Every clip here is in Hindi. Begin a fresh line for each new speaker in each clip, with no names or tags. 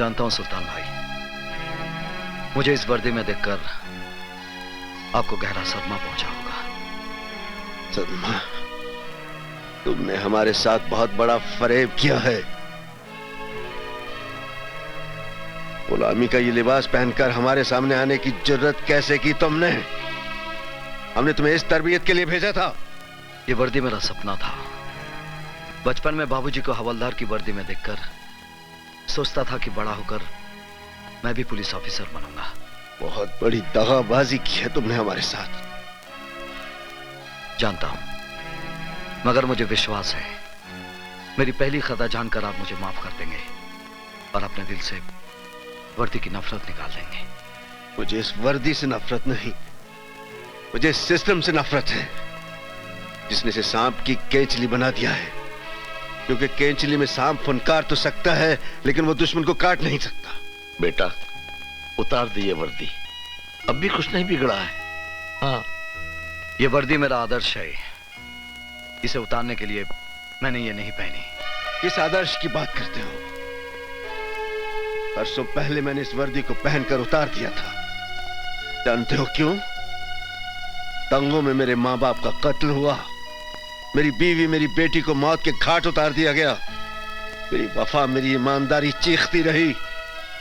जानता हूं सुल्तान भाई, मुझे इस वर्दी में देखकर आपको गहरा सदमा पहुंचा होगा।
सदमा? तुमने हमारे साथ बहुत बड़ा फरेब किया है। गुलामी का ये लिबास पहनकर हमारे सामने आने की जुर्रत कैसे की तुमने? हमने तुम्हें इस तरबियत के लिए भेजा था।
ये वर्दी मेरा सपना था। बचपन में बाबूजी को हवलदार की वर्दी में देखकर सोचता था कि बड़ा होकर मैं भी पुलिस ऑफिसर बनूंगा।
बहुत बड़ी दगाबाजी की है तुमने हमारे साथ।
जानता हूं, मगर मुझे विश्वास है मेरी पहली खता जानकर आप मुझे माफ कर देंगे और अपने दिल से वर्दी की नफरत निकाल देंगे।
मुझे इस वर्दी से नफरत नहीं, मुझे इस सिस्टम से नफरत है जिसने इसे सांप की केंचली बना दिया है। क्योंकि केंचली में सांप फुनकार तो सकता है लेकिन वो दुश्मन को काट नहीं सकता।
बेटा, उतार दिए वर्दी, अब भी कुछ नहीं बिगड़ा है। हाँ,
ये वर्दी मेरा आदर्श है। इसे उतारने के लिए मैंने ये नहीं पहनी।
किस आदर्श की बात करते हो? परसों पहले मैंने इस वर्दी को पहनकर उतार दिया था। जानते हो क्यों? दंगों में मेरे मां बाप का कत्ल हुआ, मेरी बीवी मेरी बेटी को मौत के घाट उतार दिया गया। मेरी वफा मेरी ईमानदारी चीखती रही,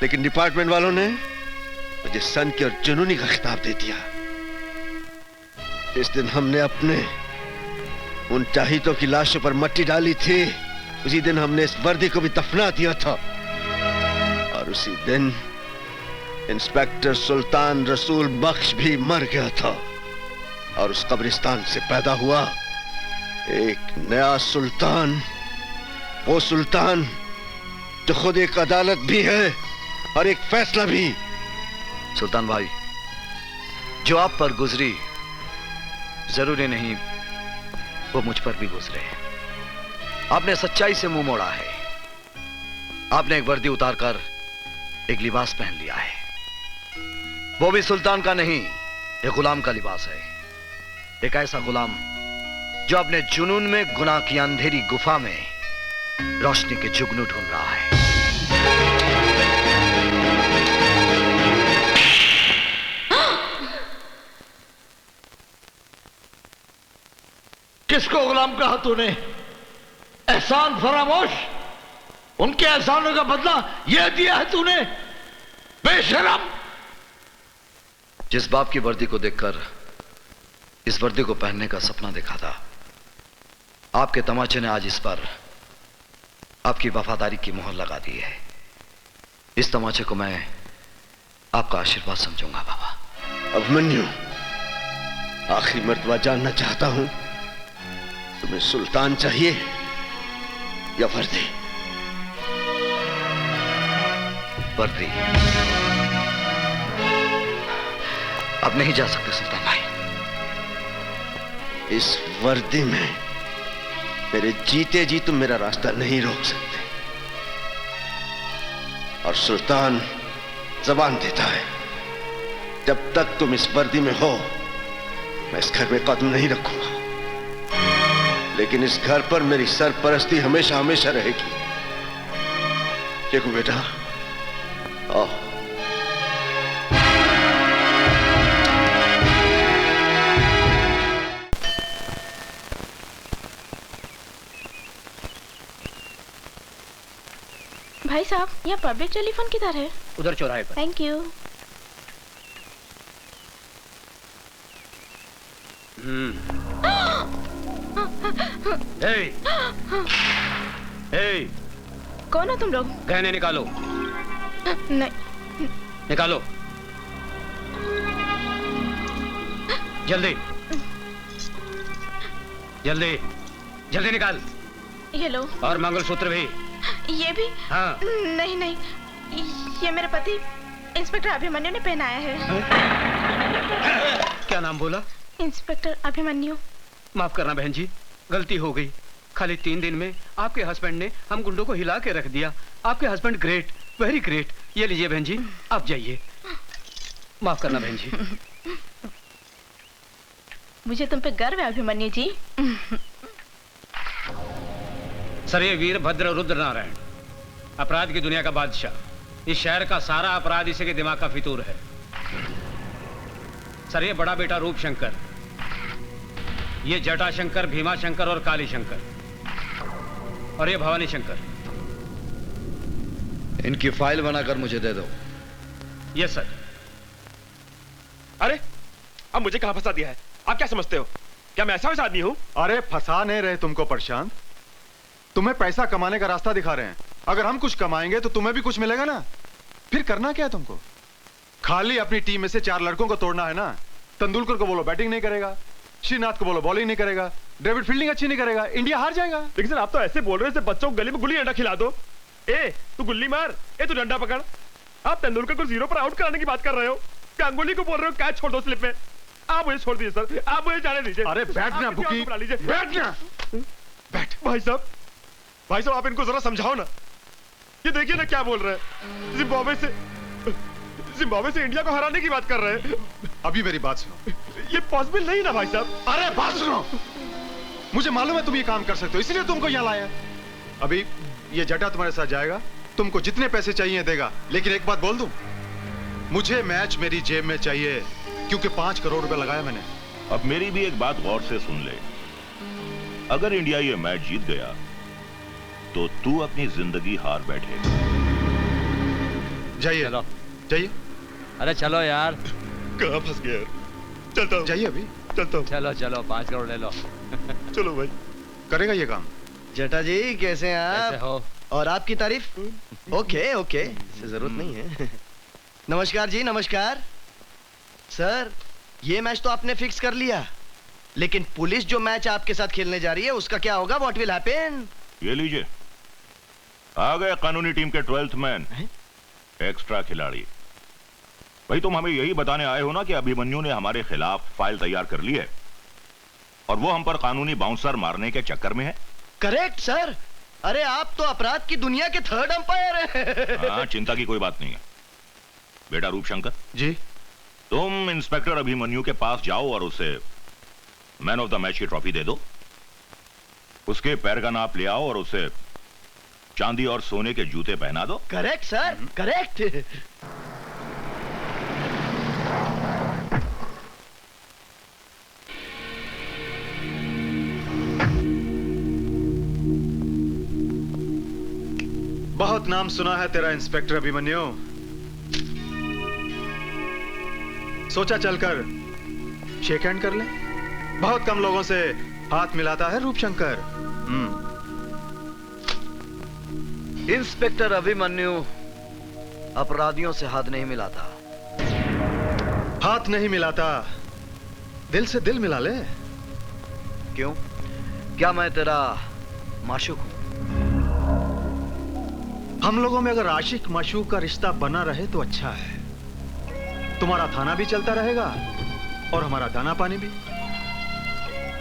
लेकिन डिपार्टमेंट वालों ने मुझे सन की और जुनूनी का खिताब दे दिया। जिस दिन हमने अपने उन चाहितों की लाशों पर मट्टी डाली थी, उसी दिन हमने इस वर्दी को भी दफना दिया था। और उसी दिन इंस्पेक्टर सुल्तान रसूल बख्श भी मर गया था और उस कब्रिस्तान से पैदा हुआ एक नया सुल्तान, वो सुल्तान जो खुद एक अदालत भी है और एक फैसला भी।
सुल्तान भाई, जो आप पर गुजरी जरूरी नहीं वो मुझ पर भी गुजरे। आपने सच्चाई से मुंह मोड़ा है। आपने एक वर्दी उतारकर एक लिबास पहन लिया है। वो भी सुल्तान का नहीं, एक गुलाम का लिबास है। एक ऐसा गुलाम जो अपने जुनून में गुनाह की अंधेरी गुफा में रोशनी के जुगनू ढूंढ रहा है।
किसको गुलाम कहा तूने? एहसान फरामोश, उनके एहसानों का बदला यह दिया है तूने, बेशरम।
जिस बाप की वर्दी को देखकर इस वर्दी को पहनने का सपना देखा था, आपके तमाचे ने आज इस पर आपकी वफादारी की मोहर लगा दी है। इस तमाचे को मैं आपका आशीर्वाद समझूंगा बाबा।
अभिमन्यु, आखिरी मर्तबा जानना चाहता हूं, तुम्हें सुल्तान चाहिए या वर्दी?
वर्दी। अब नहीं जा सकते सुल्तान भाई।
इस वर्दी में मेरे जीते जी तुम मेरा रास्ता नहीं रोक सकते। और सुल्तान जबान देता है, जब तक तुम इस वर्दी में हो मैं इस घर में कदम नहीं रखूंगा। लेकिन इस घर पर मेरी सरपरस्ती हमेशा हमेशा रहेगी। देखो बेटा, आओ।
भाई साहब, यहाँ पब्लिक टेलीफोन किधर है?
उधर चौराहे पर।
Thank you. कौन हो तुम लोग?
गहने निकालो।
नहीं।
निकालो जल्दी जल्दी जल्दी निकाल।
ये लो।
और मंगलसूत्र भी।
ये भी?
हाँ।
नहीं नहीं, ये मेरे पति इंस्पेक्टर अभिमन्यु ने पहनाया है।
क्या नाम बोला?
इंस्पेक्टर अभिमन्यु।
माफ करना बहन जी, गलती हो गई। खाली 3 दिन में आपके हस्बैंड ने हम गुंडों को हिला के रख दिया। आपके हस्बैंड ग्रेट, वेरी ग्रेट। ये लीजिए बहन जी, आप जाइए। माफ करना बहन जी।
मुझे तुम पे गर्व है अभिमन्यु जी।
सर, ये वीर भद्र रुद्र नारायण, अपराध की दुनिया का बादशाह, इस शहर का सारा अपराध इसी के दिमाग का फितूर है। सर, ये बड़ा बेटा रूप शंकर, ये जटा शंकर, भीमा शंकर और काली शंकर, और ये भवानी शंकर।
इनकी फाइल बनाकर मुझे दे दो।
Yes sir.
अरे अब मुझे कहां फंसा दिया है? आप क्या समझते हो? क्या मैं ऐसा वैसा आदमी हूं?
अरे फंसा नहीं रहे तुमको प्रशांत, तुम्हें पैसा कमाने का रास्ता दिखा रहे हैं। अगर हम कुछ कमाएंगे तो तुम्हें भी कुछ मिलेगा ना। फिर करना क्या है तुमको? खाली अपनी टीम में से 4 लड़कों को तोड़ना है ना। तेंदुलकर को बोलो बैटिंग नहीं करेगा, श्रीनाथ को बोलो बॉलिंग नहीं करेगा, डेविड फील्डिंग अच्छी नहीं करेगा, इंडिया हार जाएगा।
लेकिन सर आप तो ऐसे बोल रहे हो जैसे बच्चों को गली में गुल्ली डंडा खिला दो। ए तू गुल्ली मार, ए तू डंडा पकड़। आप तेंदुलकर को 0 पर आउट कराने की बात कर रहे हो। गांगुली को बोल रहे हो कैच छोड़ दो स्लिप में। आप मुझे छोड़ दीजिए सर, आप मुझे जाने दीजिए।
अरे बैठना बुकी, बैठना।
बैठ। भाई साहब आप इनको जरा समझाओ ना। ये देखिए ना क्या बोल रहे हैं। जिम्बाब्वे से इंडिया को हराने की बात कर रहे हैं।
अभी मेरी बात सुनो।
ये पॉसिबल नहीं ना भाई साहब।
अरे बात सुनो, मुझे मालूम है तुम ये काम कर सकते हो, इसलिए तुमको यहाँ लाया। अभी ये जटा तुम्हारे साथ जाएगा, तुमको जितने पैसे चाहिए देगा। लेकिन एक बात बोल दूं, मुझे मैच मेरी जेब में चाहिए, क्योंकि 5 करोड़ रुपए लगाया मैंने।
अब मेरी भी एक बात गौर से सुन ले। अगर इंडिया ये मैच जीत गया तो तू अपनी जिंदगी हार बैठेगा।
जाइए जाइए।
अरे चलो यार।
कहाँ फंस गया यार? चलता हूँ।
जाइए अभी।
चलता हूँ।
चलो 5 करोड़ ले लो।
चलो भाई।
करेगा ये काम।
जटा जी कैसे हैं आप?
कैसे हो?
और आपकी तारीफ? ओके ओके, जरूरत नहीं है। नमस्कार जी, नमस्कार। सर, ये मैच तो आपने फिक्स कर लिया, लेकिन पुलिस जो मैच आपके साथ खेलने जा रही है उसका क्या होगा? What will happen?
ये लीजिए, आ गए कानूनी टीम के 12th मैन, एक्स्ट्रा खिलाड़ी। भाई तुम हमें यही बताने आए हो ना कि अभिमन्यु ने हमारे खिलाफ फाइल तैयार कर ली है और वो हम पर कानूनी बाउंसर मारने के चक्कर में है।
Correct sir. अरे आप तो अपराध की दुनिया के 3rd अंपायर हैं।
हाँ, चिंता की कोई बात नहीं है। बेटा रूपशंकर
जी,
तुम इंस्पेक्टर अभिमन्यु के पास जाओ और उसे मैन ऑफ द मैच की ट्रॉफी दे दो। उसके पैर का नाप ले आओ और उसे चांदी और सोने के जूते पहना दो।
Correct sir, correct.
बहुत नाम सुना है तेरा इंस्पेक्टर अभिमन्यु। सोचा चलकर शेक हैंड कर ले। बहुत कम लोगों से हाथ मिलाता है रूपशंकर।
इंस्पेक्टर अभिमन्यु अपराधियों से हाथ नहीं मिलाता।
हाथ नहीं मिलाता, दिल से दिल मिला ले।
क्यों? क्या मैं तेरा माशूक हूं?
हम लोगों में अगर आशिक माशूक का रिश्ता बना रहे तो अच्छा है। तुम्हारा थाना भी चलता रहेगा और हमारा दाना पानी भी।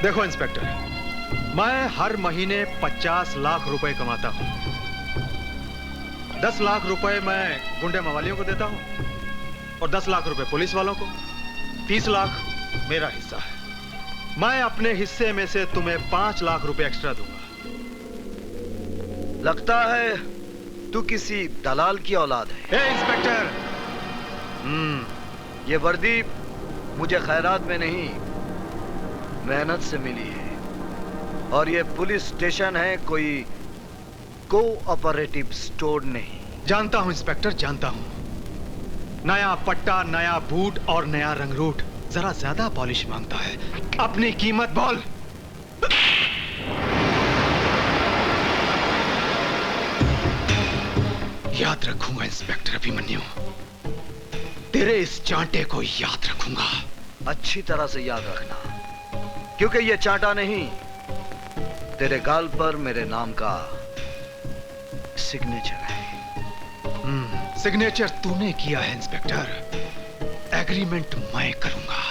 देखो इंस्पेक्टर, मैं हर महीने 50 लाख रुपए कमाता हूं। 10 लाख रुपए मैं गुंडे मवालियों को देता हूं और 10 लाख रुपए पुलिस वालों को। 30 लाख मेरा हिस्सा है। मैं अपने हिस्से में से तुम्हें 5 लाख रुपए एक्स्ट्रा दूंगा।
लगता है तू किसी दलाल की औलाद है।
ए इंस्पेक्टर,
ये वर्दी मुझे खैरात में नहीं, मेहनत से मिली है। और ये पुलिस स्टेशन है, कोई कोऑपरेटिव स्टोर नहीं।
जानता हूं इंस्पेक्टर, जानता हूं। नया पट्टा, नया बूट और नया रंगरूट जरा ज्यादा पॉलिश मांगता है। अपनी कीमत बोल। याद रखूंगा इंस्पेक्टर अभिमन्यु, तेरे इस चांटे को याद रखूंगा।
अच्छी तरह से याद रखना, क्योंकि ये चांटा नहीं, तेरे गाल पर मेरे नाम का सिग्नेचर है।
सिग्नेचर तूने किया है इंस्पेक्टर, एग्रीमेंट मैं करूंगा,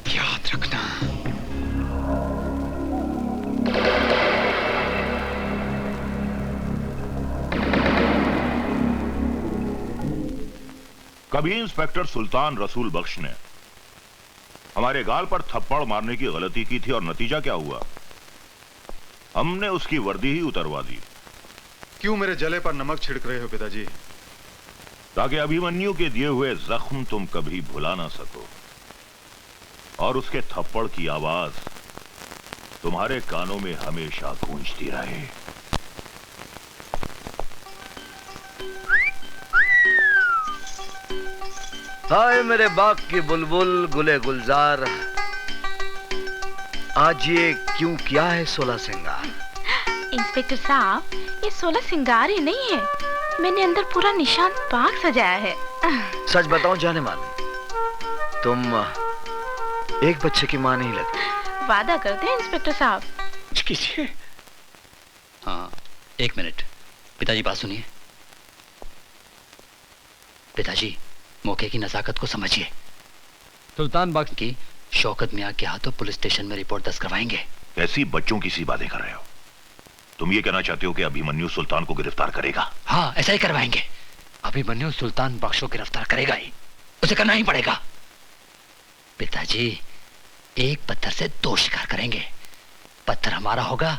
याद रखना।
कभी इंस्पेक्टर सुल्तान रसूल बख्श ने हमारे गाल पर थप्पड़ मारने की गलती की थी और नतीजा क्या हुआ? हमने उसकी वर्दी ही उतरवा दी।
क्यों मेरे जले पर नमक छिड़क रहे हो पिताजी?
ताकि अभिमन्यु के दिए हुए जख्म तुम कभी भुला ना सको और उसके थप्पड़ की आवाज तुम्हारे कानों में हमेशा गूंजती रहे।
हाय मेरे बाग की बुलबुल गुले गुलजार, आज ये क्यों किया है 16 सिंगार?
इंस्पेक्टर साहब, ये 16 सिंगार ही नहीं है, मैंने अंदर पूरा निशान बाग सजाया है।
सच बताऊं जाने मान, तुम एक बच्चे की मां नहीं लगती।
वादा करते हैं इंस्पेक्टर साहब।
कीजिए।
हाँ, एक मिनट। पिताजी बात सुनिए। पिताजी, मौके की नजाकत को समझिए।
सुल्तान बख्श
की शौकत मियाँ के हाथों पुलिस स्टेशन में रिपोर्ट दर्ज करवाएंगे।
ऐसी बच्चों की सी बातें कर रहे हो? तुम ये कहना चाहते हो कि अभिमन्यु सुल्तान को गिरफ्तार करेगा?
हाँ, ऐसा ही करवाएंगे। अभिमन्यु सुल्तान बख्श को गिरफ्तार करेगा ही, उसे करना ही पड़ेगा। पिताजी, एक पत्थर से 2 शिकार करेंगे। पत्थर हमारा होगा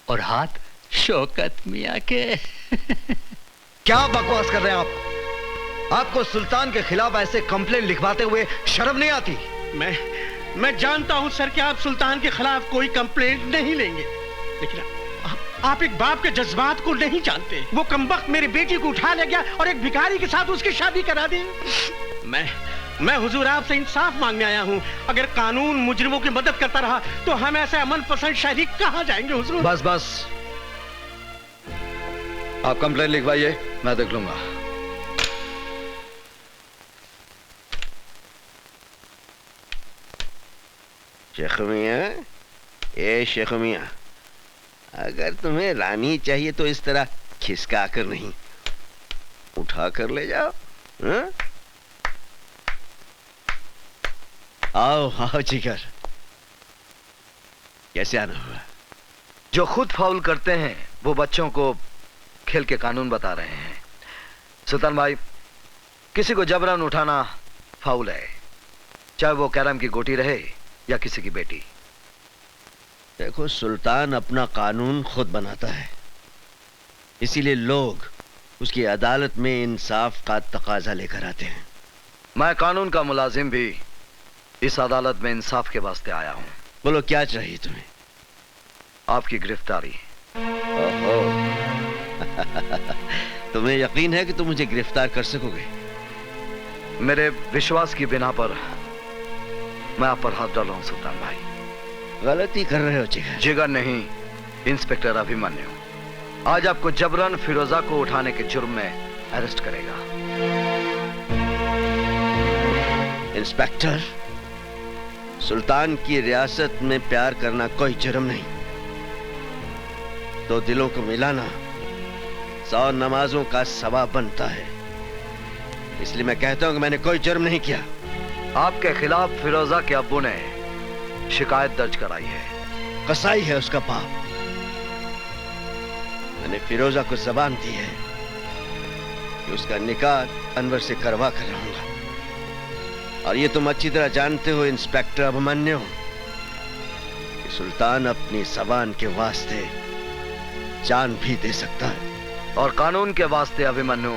और हाथ शौकत मियाँ के।
क्या बकवास कर रहे हैं आप? आपको सुल्तान के खिलाफ ऐसे कंप्लेंट लिखवाते हुए शर्म नहीं आती?
मैं जानता हूं सर कि आप सुल्तान के खिलाफ कोई कंप्लेंट नहीं लेंगे, लेकिन आप एक बाप के जज्बात को नहीं जानते। वो कमबख्त मेरी बेटी को उठा ले गया और एक भिखारी के साथ उसकी शादी करा दी। मैं हुजूर आपसे इंसाफ मांगने आया हूं। अगर कानून मुजरिमों की मदद करता रहा तो हम ऐसे अमन पसंद शहरी कहां जाएंगे हुजूर?
बस बस, आप कंप्लेंट लिखवाइए, मैं देख लूंगा।
शेख मियां, ए शेख मियां, अगर तुम्हें रानी चाहिए तो इस तरह खिसका कर नहीं, उठा कर ले जाओ। हा? आओ आओ जिगर, कैसे आना हुआ?
जो खुद फाउल करते हैं वो बच्चों को खेल के कानून बता रहे हैं। सुल्तान भाई, किसी को जबरन उठाना फाउल है, चाहे वो कैरम की गोटी रहे या किसी की बेटी।
देखो, सुल्तान अपना कानून खुद बनाता है, इसीलिए लोग उसकी अदालत में इंसाफ का तकाजा लेकर आते हैं।
मैं कानून का मुलाजिम भी इस अदालत में इंसाफ के वास्ते आया हूं।
बोलो, क्या चाहिए तुम्हें?
आपकी गिरफ्तारी।
ओहो। तुम्हें यकीन है कि तुम मुझे गिरफ्तार कर सकोगे?
मेरे विश्वास की बिना पर मैं आप पर हाथ डाला हूं सुल्तान भाई।
गलती कर रहे हो जिगर। जिगर
नहीं, इंस्पेक्टर अभिमन्यु आज आपको जबरन फिरोजा को उठाने के जुर्म में अरेस्ट करेगा।
इंस्पेक्टर, सुल्तान की रियासत में प्यार करना कोई जुर्म नहीं। 2 दिलों को मिलाना 100 नमाजों का सवाब बनता है। इसलिए मैं कहता हूं कि मैंने कोई जुर्म नहीं किया।
आपके खिलाफ फिरोजा के अब्बू ने शिकायत दर्ज कराई है।
कसाई है उसका बाप। मैंने फिरोजा को जबान दी है कि उसका निकाह अनवर से करवा कर रहूंगा। और ये तुम अच्छी तरह जानते हो इंस्पेक्टर अभिमन्यु कि सुल्तान अपनी जबान के वास्ते जान भी दे सकता है,
और कानून के वास्ते अभिमन्यु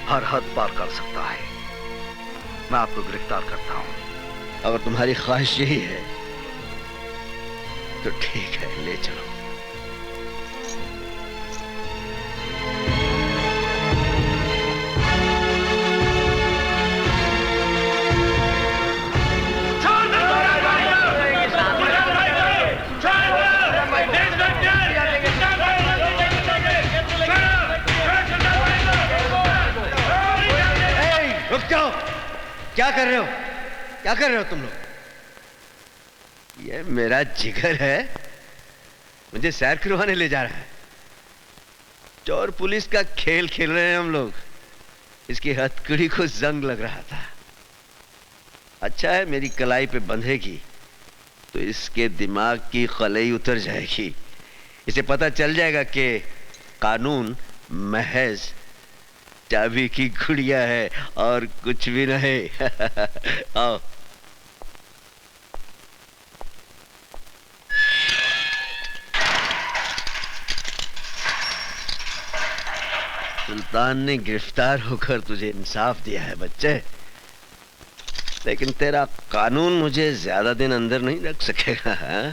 हर हद पार कर सकता है। मैं आपको गिरफ्तार करता हूं।
अगर तुम्हारी ख्वाहिश यही है तो ठीक है, ले चलो। रुक जाओ, क्या कर रहे हो? क्या कर रहे हो तुम लोग? ये मेरा जिगर है, मुझे सैर करवाने ले जा रहा है। चोर पुलिस का खेल खेल रहे हैं हम लोग। इसकी हथकड़ी को जंग लग रहा था। अच्छा है मेरी कलाई पे बंधेगी तो इसके दिमाग की खलई उतर जाएगी। इसे पता चल जाएगा कि कानून महज चाबी की गुड़िया है और कुछ भी नहीं। आओ। सुल्तान ने गिरफ्तार होकर तुझे इंसाफ दिया है बच्चे, लेकिन तेरा कानून मुझे ज्यादा दिन अंदर नहीं रख सकेगा। हाँ?